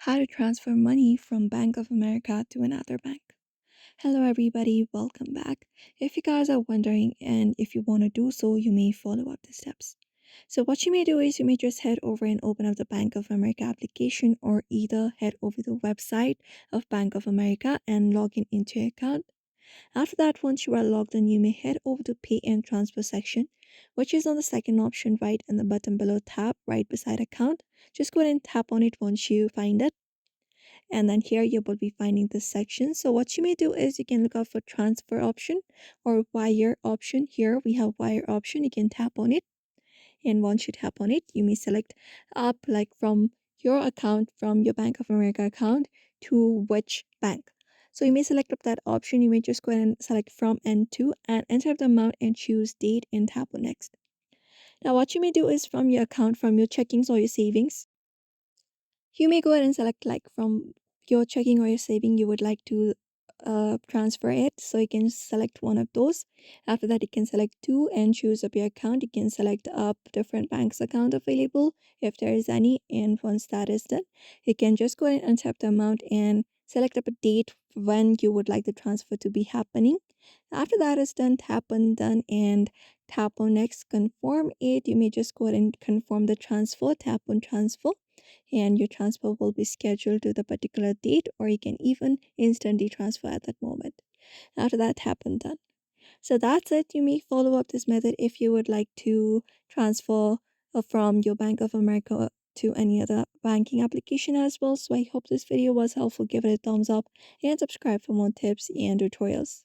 how to transfer money from Bank of America to another bank. Hello, everybody, welcome back. If you guys are wondering and if you want to do so, you may follow up the steps. So, what you may do is you may just head over and open up the Bank of America application, or either head over to the website of Bank of America and log in into your account. After that, once you are logged in, you may head over to Pay and Transfer section, which is on the second option right in the button below tab right beside account. Just go ahead and tap on it once you find it, and then here you will be finding this section. So what you may do is you can look out for transfer option or wire option. Here we have wire option. You can tap on it, and once you tap on it, you may select up like from your account, from your Bank of America account to which bank. So you may select up that option. You may just go ahead and select from and to and enter the amount and choose date and tap on next. Now what you may do is from your account, from your checkings or your savings, you may go ahead and select like from your checking or your saving you would like to transfer it. So you can select one of those. After that, you can select two and choose up your account. You can select up different banks account available if there is any. And once that is done, you can just go ahead and tap the amount and select up a date when you would like the transfer to be happening. After that is done, tap on done and tap on next, confirm it. You may just go ahead and confirm the transfer, tap on transfer, and your transfer will be scheduled to the particular date, or you can even instantly transfer at that moment. After that, tap and done. So that's it. You may follow up this method if you would like to transfer from your Bank of America to any other banking application as well. So I hope this video was helpful. Give it a thumbs up and subscribe for more tips and tutorials.